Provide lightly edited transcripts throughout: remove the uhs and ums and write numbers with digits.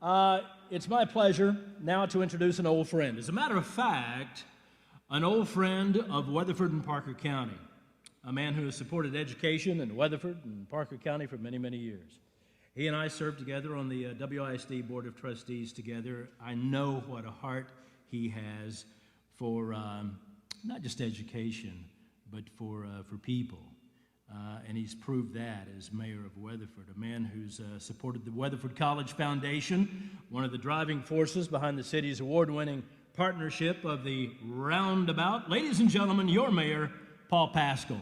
It's my pleasure now to introduce an old friend. As a matter of fact, an old friend of Weatherford and Parker County, a man who has supported education in Weatherford and Parker County for many, many years. He and I served together on the WISD Board of Trustees together. I know what a heart he has for not just education, but for people. And he's proved that as mayor of Weatherford, a man who's supported the Weatherford College Foundation, one of the driving forces behind the city's award-winning partnership of the Roundabout. Ladies and gentlemen, your mayor, Paul Pascal.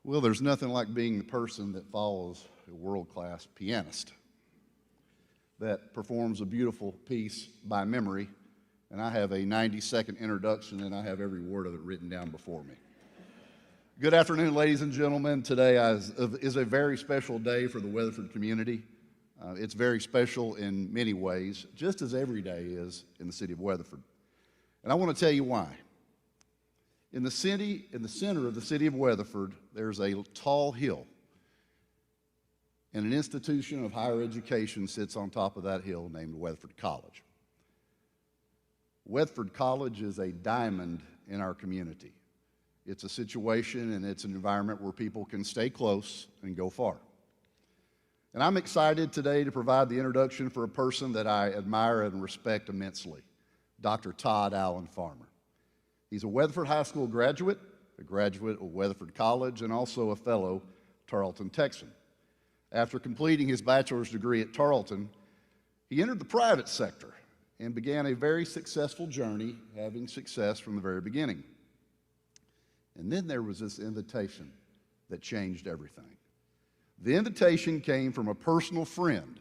Well, there's nothing like being the person that follows a world-class pianist that performs a beautiful piece by memory, and I have a 90-second introduction, and I have every word of it written down before me. Good afternoon, ladies and gentlemen. Today is a very special day for the Weatherford community. It's very special in many ways, just as every day is in the city of Weatherford. And I want to tell you why. In the center of the city of Weatherford, there's a tall hill, and an institution of higher education sits on top of that hill named Weatherford College. Weatherford College is a diamond in our community. It's a situation and it's an environment where people can stay close and go far. And I'm excited today to provide the introduction for a person that I admire and respect immensely, Dr. Todd Allen Farmer. He's a Weatherford High School graduate, a graduate of Weatherford College, and also a fellow Tarleton Texan. After completing his bachelor's degree at Tarleton, he entered the private sector and began a very successful journey, having success from the very beginning. And then there was this invitation that changed everything. The invitation came from a personal friend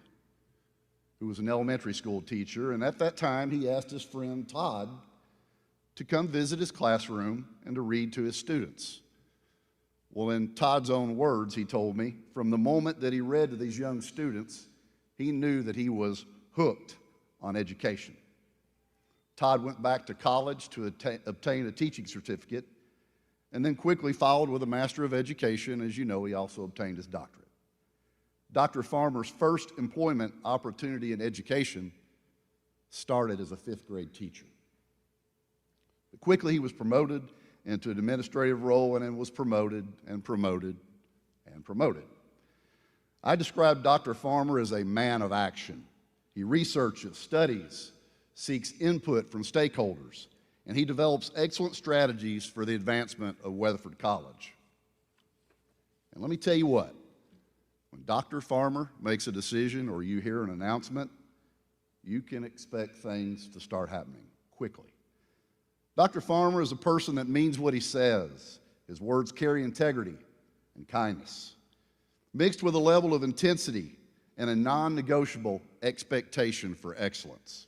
who was an elementary school teacher, and at that time he asked his friend Todd to come visit his classroom and to read to his students. Well, in Todd's own words, he told me, from the moment that he read to these young students, he knew that he was hooked on education. Todd went back to college to obtain a teaching certificate, and then quickly followed with a Master of Education. As you know, he also obtained his doctorate. Dr. Farmer's first employment opportunity in education started as a fifth-grade teacher. But quickly he was promoted into an administrative role, and then was promoted and promoted and promoted. I describe Dr. Farmer as a man of action. He researches, studies, seeks input from stakeholders, and he develops excellent strategies for the advancement of Weatherford College. And let me tell you what, when Dr. Farmer makes a decision or you hear an announcement, you can expect things to start happening quickly. Dr. Farmer is a person that means what he says. His words carry integrity and kindness, mixed with a level of intensity and a non-negotiable expectation for excellence.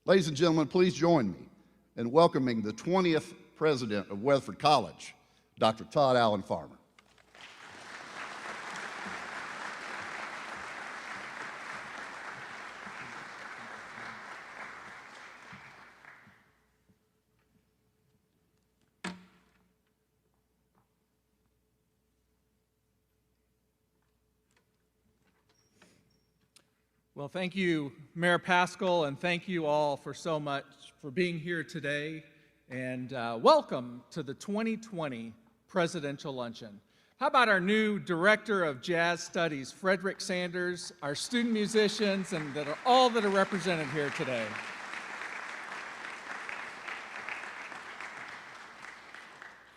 Ladies and gentlemen, please join me in welcoming the 20th president of Weatherford College, Dr. Todd Allen Farmer. Well, thank you, Mayor Pascal, and thank you all for so much for being here today. And welcome to the 2020 Presidential Luncheon. How about our new Director of Jazz Studies, Frederick Sanders, our student musicians, and all that are represented here today.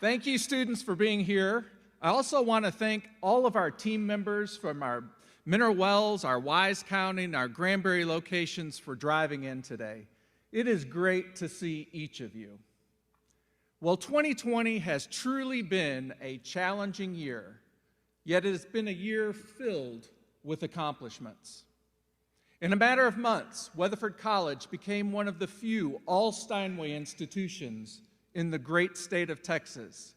Thank you, students, for being here. I also want to thank all of our team members from our Mineral Wells, our Wise County, and our Granbury locations for driving in today. It is great to see each of you. Well, 2020 has truly been a challenging year, yet it has been a year filled with accomplishments. In a matter of months, Weatherford College became one of the few all-Steinway institutions in the great state of Texas.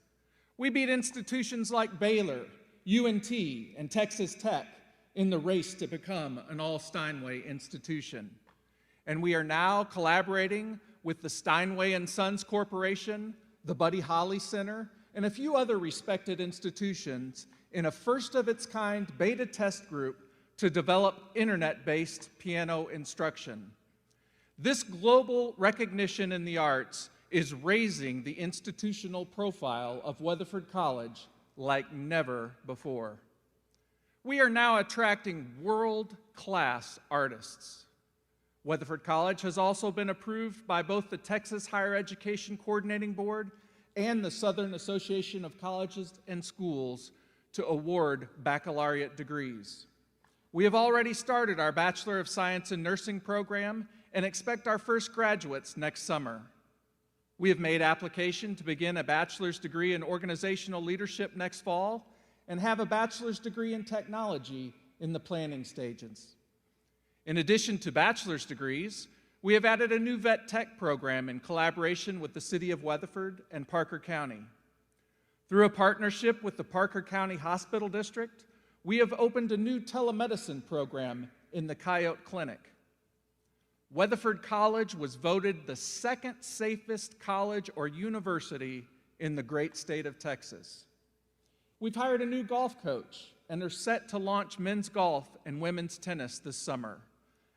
We beat institutions like Baylor, UNT, and Texas Tech in the race to become an all-Steinway institution. And we are now collaborating with the Steinway & Sons Corporation the Buddy Holly Center, and a few other respected institutions in a first-of-its-kind beta test group to develop internet-based piano instruction. This global recognition in the arts is raising the institutional profile of Weatherford College like never before. We are now attracting world-class artists. Weatherford College has also been approved by both the Texas Higher Education Coordinating Board and the Southern Association of Colleges and Schools to award baccalaureate degrees. We have already started our Bachelor of Science in Nursing program and expect our first graduates next summer. We have made application to begin a bachelor's degree in organizational leadership next fall and have a bachelor's degree in technology in the planning stages. In addition to bachelor's degrees, we have added a new vet tech program in collaboration with the City of Weatherford and Parker County. Through a partnership with the Parker County Hospital District, we have opened a new telemedicine program in the Coyote Clinic. Weatherford College was voted the second safest college or university in the great state of Texas. We've hired a new golf coach and are set to launch men's golf and women's tennis this summer.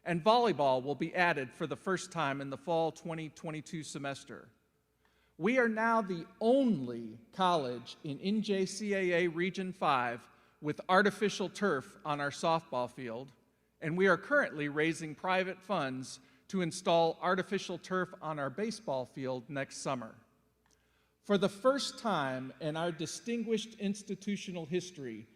And volleyball will be added for the first time in the fall 2022 semester. We are now the only college in NJCAA Region 5 with artificial turf on our softball field, and we are currently raising private funds to install artificial turf on our baseball field next summer. For the first time in our distinguished institutional history,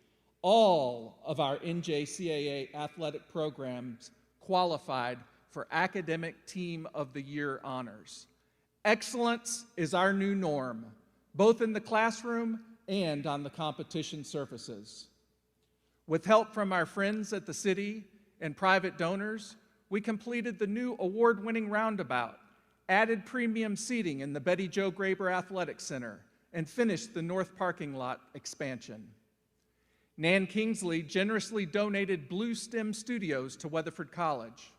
all of our NJCAA athletic programs qualified for Academic Team of the Year honors. Excellence is our new norm, both in the classroom and on the competition surfaces. With help from our friends at the city and private donors, we completed the new award-winning roundabout, added premium seating in the Betty Jo Graber Athletic Center, and finished the north parking lot expansion. Nan Kingsley generously donated Blue STEM Studios to Weatherford College.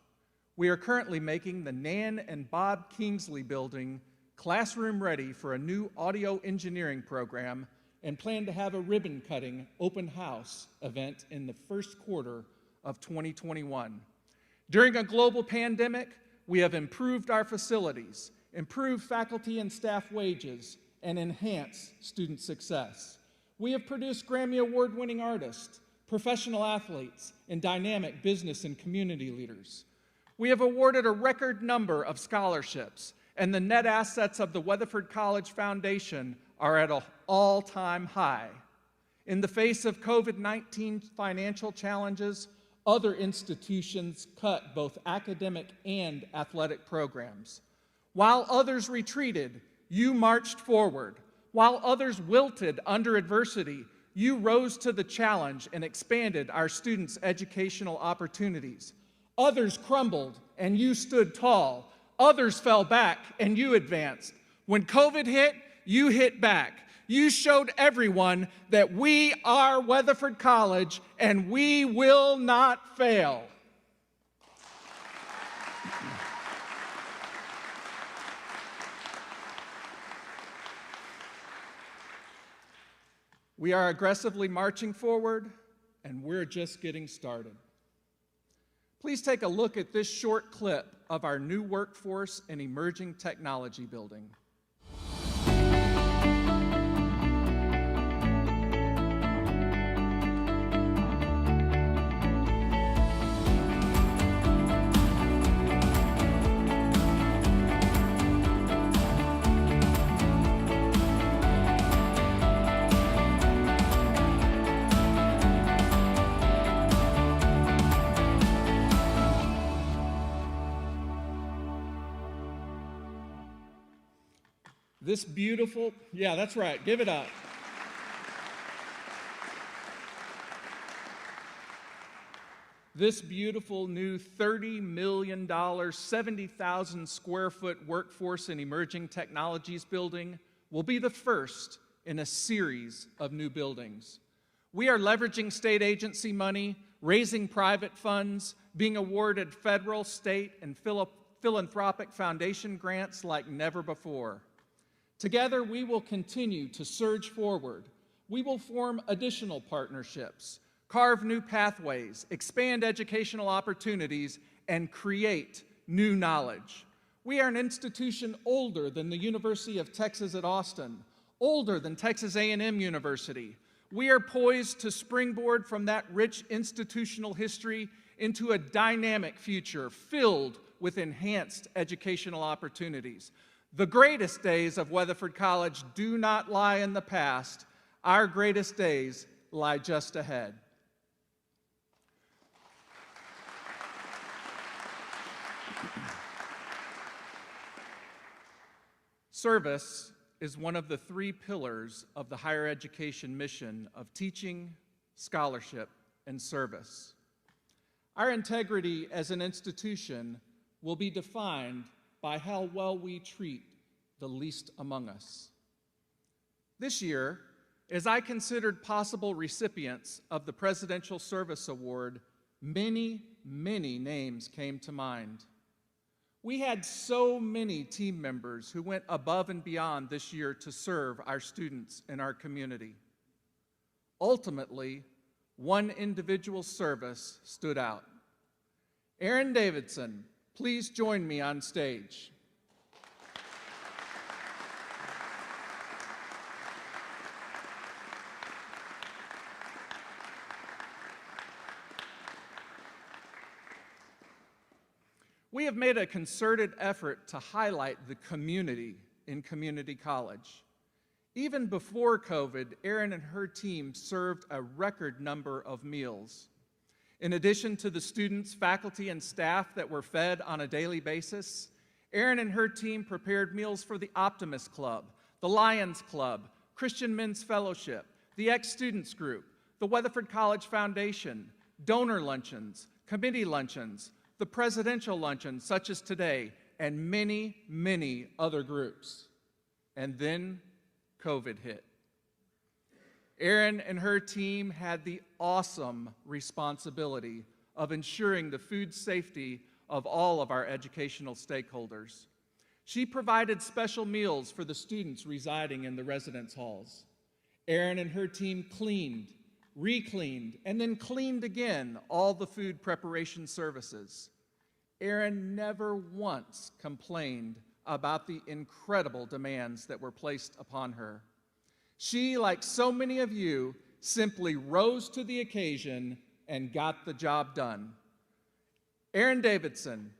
We are currently making the Nan and Bob Kingsley building classroom ready for a new audio engineering program and plan to have a ribbon-cutting open house event in the first quarter of 2021. During a global pandemic, we have improved our facilities, improved faculty and staff wages, and enhanced student success. We have produced Grammy Award-winning artists, professional athletes, and dynamic business and community leaders. We have awarded a record number of scholarships, and the net assets of the Weatherford College Foundation are at an all-time high. In the face of COVID-19 financial challenges, other institutions cut both academic and athletic programs. While others retreated, you marched forward. While others wilted under adversity, you rose to the challenge and expanded our students' educational opportunities. Others crumbled and you stood tall. Others fell back and you advanced. When COVID hit, you hit back. You showed everyone that we are Weatherford College and we will not fail. We are aggressively marching forward, and we're just getting started. Please take a look at this short clip of our new workforce and emerging technology building. This beautiful, yeah, that's right, give it up. This beautiful new $30 million, 70,000 square foot workforce and emerging technologies building will be the first in a series of new buildings. We are leveraging state agency money, raising private funds, being awarded federal, state, and philanthropic foundation grants like never before. Together, we will continue to surge forward. We will form additional partnerships, carve new pathways, expand educational opportunities, and create new knowledge. We are an institution older than the University of Texas at Austin, older than Texas A&M University. We are poised to springboard from that rich institutional history into a dynamic future filled with enhanced educational opportunities. The greatest days of Weatherford College do not lie in the past. Our greatest days lie just ahead. Service is one of the three pillars of the higher education mission of teaching, scholarship, and service. Our integrity as an institution will be defined by how well we treat the least among us. This year, as I considered possible recipients of the Presidential Service Award, many names came to mind. We had so many team members who went above and beyond this year to serve our students and our community. Ultimately, one individual service stood out. Aaron Davidson, please join me on stage. We have made a concerted effort to highlight the community in community college. Even before COVID, Erin and her team served a record number of meals. In addition to the students, faculty, and staff that were fed on a daily basis, Erin and her team prepared meals for the Optimist Club, the Lions Club, Christian Men's Fellowship, the Ex-Students Group, the Weatherford College Foundation, donor luncheons, committee luncheons, the presidential luncheon, such as today, and many other groups. And then COVID hit. Erin and her team had the awesome responsibility of ensuring the food safety of all of our educational stakeholders. She provided special meals for the students residing in the residence halls. Erin and her team cleaned, re-cleaned, and then cleaned again all the food preparation services. Erin never once complained about the incredible demands that were placed upon her. She, like so many of you, simply rose to the occasion and got the job done. Erin Davidson,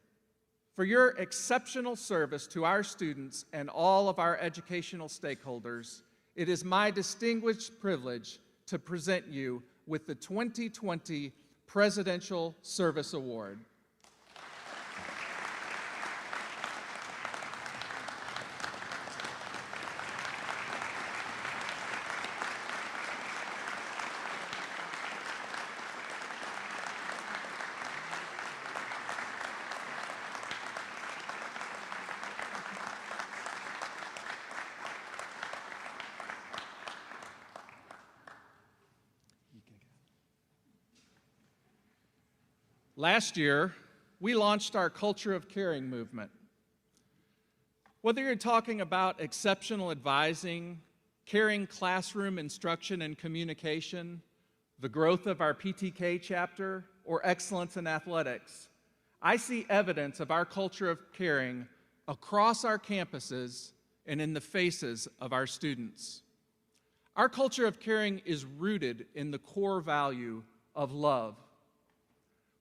for your exceptional service to our students and all of our educational stakeholders, it is my distinguished privilege to present you with the 2020 Presidential Service Award. Last year, we launched our Culture of Caring movement. Whether you're talking about exceptional advising, caring classroom instruction and communication, the growth of our PTK chapter, or excellence in athletics, I see evidence of our culture of caring across our campuses and in the faces of our students. Our culture of caring is rooted in the core value of love.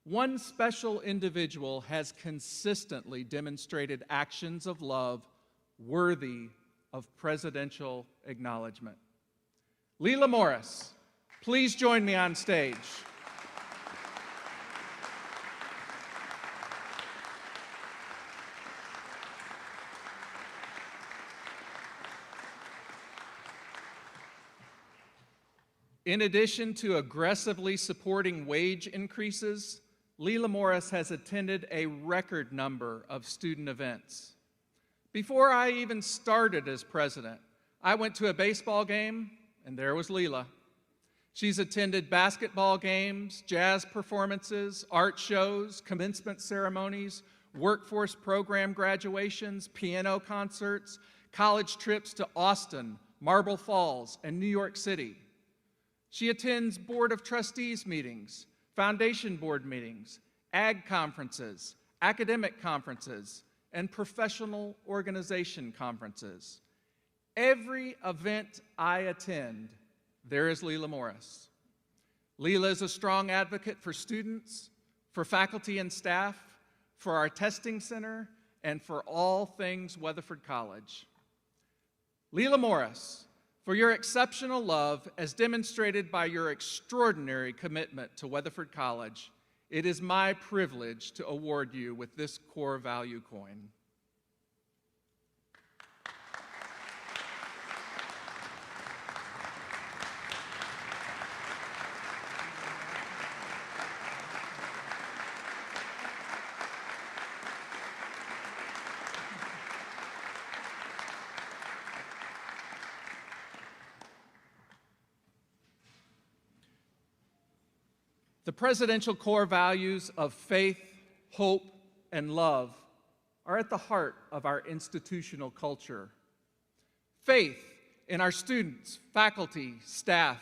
One special individual has consistently demonstrated actions of love worthy of presidential acknowledgement. Leila Morris, please join me on stage. In addition to aggressively supporting wage increases, Leila Morris has attended a record number of student events. Before I even started as president, I went to a baseball game, and there was Leila. She's attended basketball games, jazz performances, art shows, commencement ceremonies, workforce program graduations, piano concerts, college trips to Austin, Marble Falls, and New York City. She attends Board of Trustees meetings, Foundation Board meetings, ag conferences, academic conferences, and professional organization conferences. Every event I attend, there is Leila Morris. Leila is a strong advocate for students, for faculty and staff, for our testing center, and for all things Weatherford College. Leila Morris, for your exceptional love as demonstrated by your extraordinary commitment to Weatherford College, it is my privilege to award you with this core value coin. The presidential core values of faith, hope, and love are at the heart of our institutional culture. Faith in our students, faculty, staff,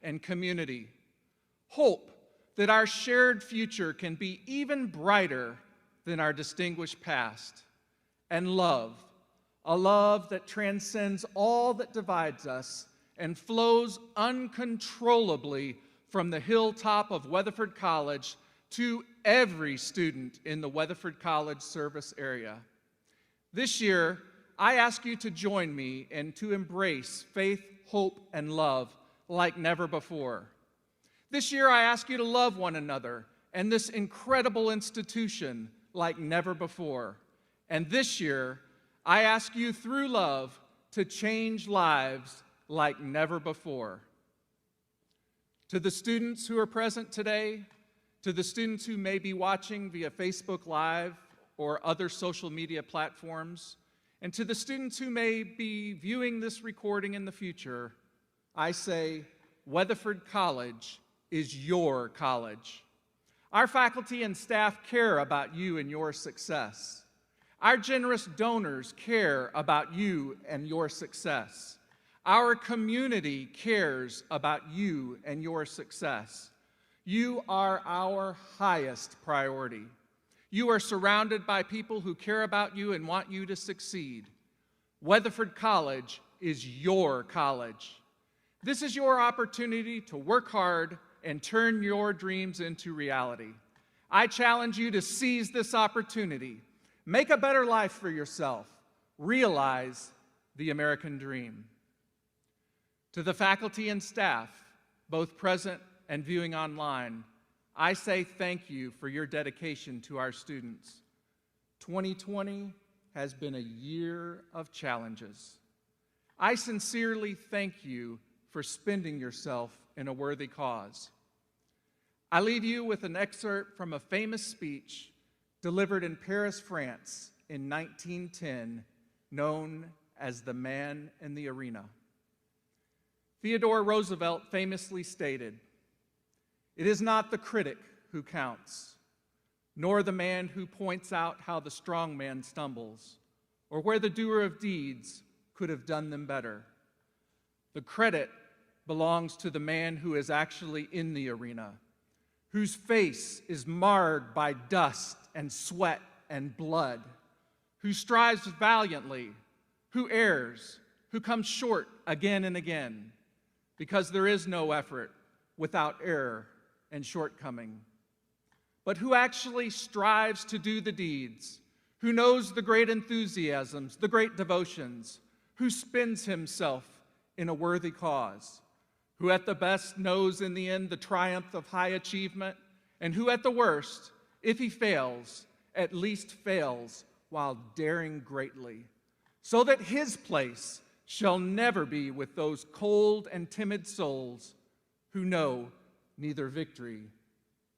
and community. Hope that our shared future can be even brighter than our distinguished past. And love, a love that transcends all that divides us and flows uncontrollably from the hilltop of Weatherford College to every student in the Weatherford College service area. This year, I ask you to join me and to embrace faith, hope, and love like never before. This year, I ask you to love one another and this incredible institution like never before. And this year, I ask you through love to change lives like never before. To the students who are present today, to the students who may be watching via Facebook Live or other social media platforms, and to the students who may be viewing this recording in the future, I say, Weatherford College is your college. Our faculty and staff care about you and your success. Our generous donors care about you and your success. Our community cares about you and your success. You are our highest priority. You are surrounded by people who care about you and want you to succeed. Weatherford College is your college. This is your opportunity to work hard and turn your dreams into reality. I challenge you to seize this opportunity. Make a better life for yourself. Realize the American dream. To the faculty and staff, both present and viewing online, I say thank you for your dedication to our students. 2020 has been a year of challenges. I sincerely thank you for spending yourself in a worthy cause. I leave you with an excerpt from a famous speech delivered in Paris, France in 1910, known as The Man in the Arena. Theodore Roosevelt famously stated, "It is not the critic who counts, nor the man who points out how the strong man stumbles, or where the doer of deeds could have done them better. The credit belongs to the man who is actually in the arena, whose face is marred by dust and sweat and blood, who strives valiantly, who errs, who comes short again and again, because there is no effort without error and shortcoming, but who actually strives to do the deeds, who knows the great enthusiasms, the great devotions, who spends himself in a worthy cause, who at the best knows in the end the triumph of high achievement, and who at the worst, if he fails, at least fails while daring greatly, so that his place shall never be with those cold and timid souls who know neither victory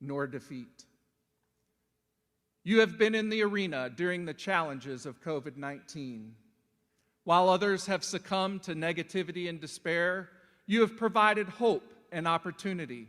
nor defeat." You have been in the arena during the challenges of COVID-19. While others have succumbed to negativity and despair, you have provided hope and opportunity.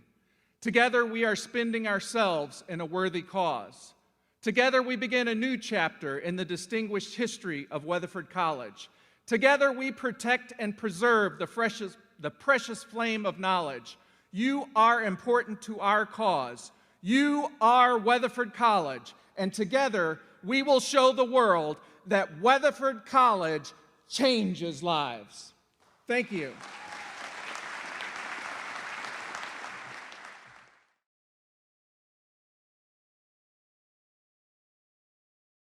Together, we are spending ourselves in a worthy cause. Together, we begin a new chapter in the distinguished history of Weatherford College. Together we protect and preserve the precious flame of knowledge. You are important to our cause. You are Weatherford College, and together we will show the world that Weatherford College changes lives. Thank you.